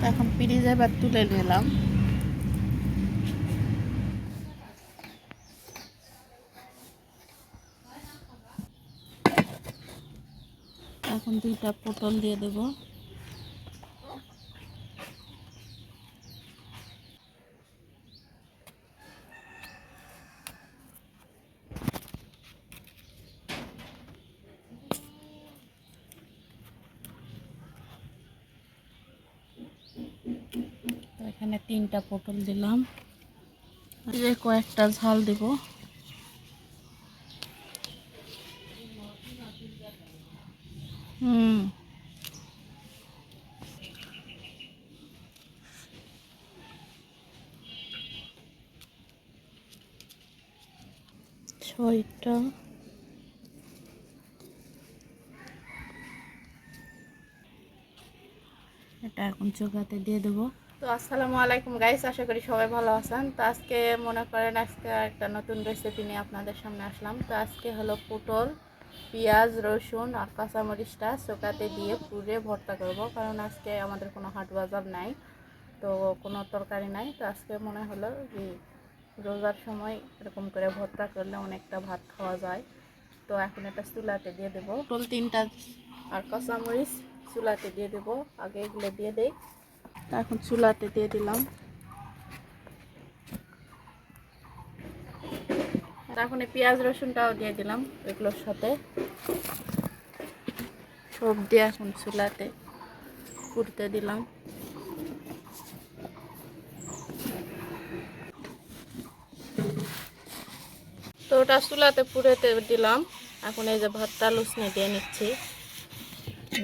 এখন ফ্রিজে এবার তুলে নিলাম। এখন 2টা পটল দিয়ে দেব। এখানে 3টা পটল দিলাম। এই কয়েকটা ঝাল দেব। হুম, 6টা। এটা এখন চোখাতে দিয়ে দেবো। তো আসসালামু আলাইকুম গাইস, আশা করি সবাই ভালো আছেন। তো আজকে মনে করেন আজকে একটা নতুন রেসিপি নিয়ে আপনাদের সামনে আসলাম। তো আজকে হলো পটল, পেঁয়াজ, রসুন আর কাঁচামরিচটা চোখাতে দিয়ে পুড়ে ভর্তা করব, কারণ আজকে আমাদের কোনো হাট বাজার নাই, তো কোনো তরকারি নাই। তো আজকে মনে হলো যে রোজার সময় এরকম করে ভর্তা করলে অনেকটা ভাত খাওয়া যায়। তো এখন এটা চুলাতে দিয়ে দেবো। পটল 3টা আর কাঁচামরিচ চুলাতে দিয়ে দেবো। আগে এগুলো দিয়ে দেই। এখন চুলাতে দিয়ে দিলাম। এখন এই পেঁয়াজ রসুনটাও দিয়ে দিলাম এগুলোর সাথে। সব দিয়ে এখন চুলাতে পুড়তে দিলাম। তো ওটা চুলাতে পুড়েতে দিলাম। এখন এই যে ভাতটা লুচনি দিয়ে নিচ্ছি।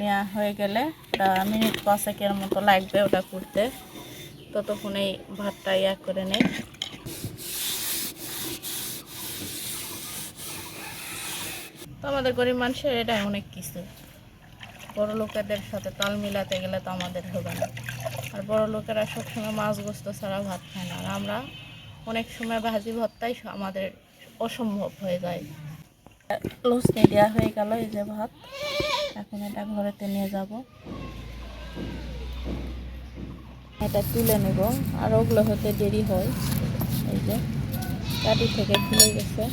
নেওয়া হয়ে গেলে ওটা মিনিট 5-এর মতো লাগবে ওটা পুড়তে। ততক্ষণ এই ভাতটা করে নেই। তো আমাদের গরিব মানুষের এটা অনেক কিছু, বড় লোকেদের সাথে তাল মিলাতে গেলে তো আমাদের হবে না। আর বড় লোকেরা সবসময় মাছ গোস্ত ছাড়া ভাত খায় না, আর আমরা অনেক সময় ভাজি ভর্তাই আমাদের অসম্ভব হয়ে যায়। লুচনি দেওয়া হয়ে গেল এই যে ভাত। এখন এটা ঘরেতে নিয়ে যাব, এটা তুলে নেব। আর ওগুলো হতে দেরি হয়। এই যে কাটি থেকে খুলে গেছে।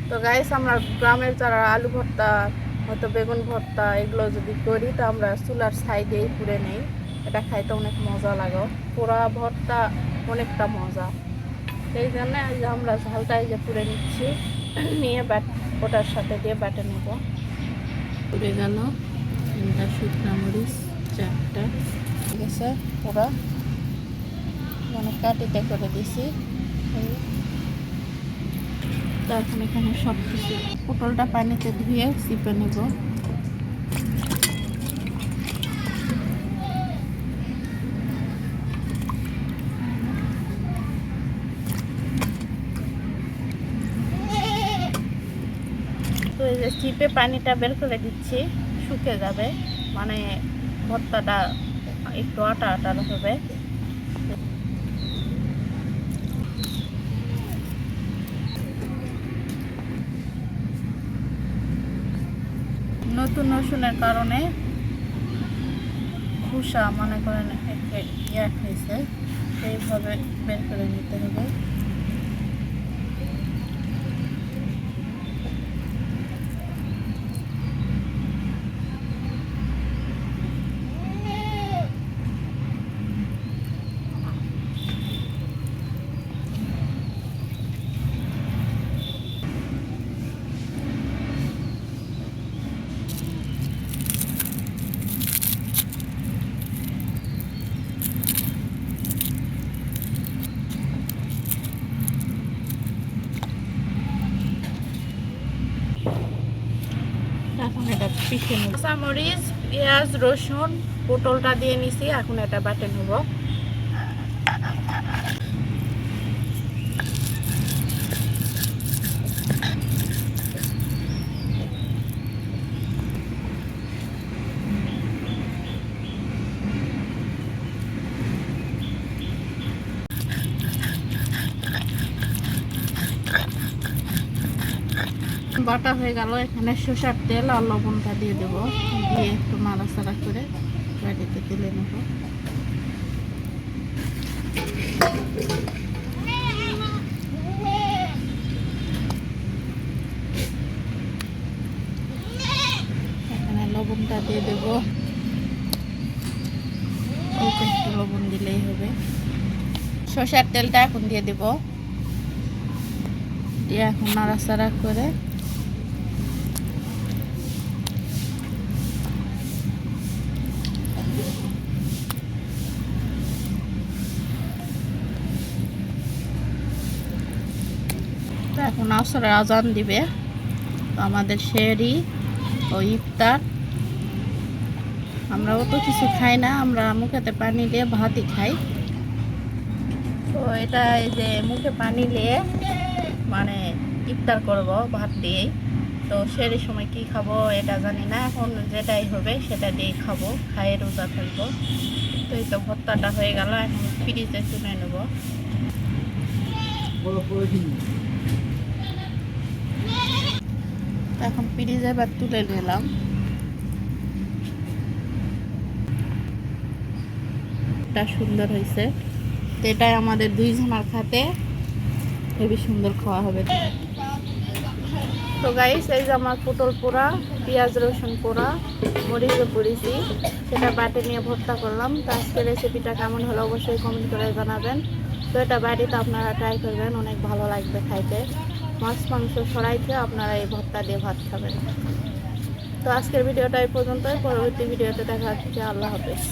তো গাইস, আমরা গ্রামের যারা আলু ভর্তা হয়তো বেগুন ভর্তা এগুলো যদি করি, তো আমরা চুলার সাইডেই পুড়ে নেই। এটা খাইতে অনেক মজা লাগে। পোড়া ভর্তা অনেকটা মজা। সেই জন্য আমরা ঝালটা এই যে পুড়ে নিচ্ছি, নিয়ে ওটার সাথে দিয়ে বেটে নেব। পুড়ে গেল 3টা শুকনো মরিচ, 4টা ঠিক আছে পোড়া, মানে কাটিতে করে দিছি। তো এখন এখানে সব কিছু পটলটা পানিতে ধুয়ে চিপে নেব। তো এই যে চিপে পানিটা বের করে দিচ্ছি, শুকে যাবে, মানে ভর্তাটা একটু আটা আটা হবে। নতুন রসুনের কারণে খোসা মনে করেন হয়েছে, সেইভাবে বের করে নিতে হবে। পিষে নেব। কাঁচামরিচ, পেঁয়াজ, রসুন, পটলটা দিয়ে নিছি, এখন এটা বাটে নেব। বাটা হয়ে গেল, এখানে সরষের তেল আর লবণটা দিয়ে দেবো, দিয়ে একটু নাড়াচাড়া করে বাটিতে তুলে নেব। এখানে লবণটা দিয়ে দেবো, অল্প একটু লবণ দিলেই হবে। সরষের তেলটা এখন দিয়ে দেব, দিয়ে এখন নাড়াচাড়া করে এখন আসরের আজান দিবে। তো আমাদের সেহরি ও ইফতার, আমরা অত কিছু খাই না, আমরা মুখেতে পানি দিয়ে ভাতই খাই। তো এটা এই যে মুখে পানি দিয়ে মানে ইফতার করব ভাত দিয়েই। তো সেহরির সময় কি খাবো এটা জানি না, এখন যেটাই হবে সেটা দিয়েই খাবো, খাই রোজা থাকবো। তো এই তো ভর্তাটা হয়ে গেল, এখন ফ্রিজে তুলে নেব। এখন ফ্রিজে এবার তুলে নিলাম। এটা সুন্দর হয়েছে, তো এটাই আমাদের 2 জনের খাতে হেবি সুন্দর খাওয়া হবে। তো গাইস, এই যে আমার পটল পোড়া, পেঁয়াজ রসুন পোড়া, মরিচও পড়েছি, সেটা বাটে নিয়ে ভর্তা করলাম। তো আজকে রেসিপিটা কেমন হলো অবশ্যই কমেন্ট করে জানাবেন। তো এটা বাড়িতে আপনারা ট্রাই করবেন, অনেক ভালো লাগবে খাইতে। মাছ মাংস ছড়াইতে আপনারা এই ভর্তা দিয়ে ভাত খাবেন। তো আজকের ভিডিওটা এই পর্যন্তই, পরবর্তী ভিডিওতে দেখা হচ্ছে। আল্লাহ হাফেজ।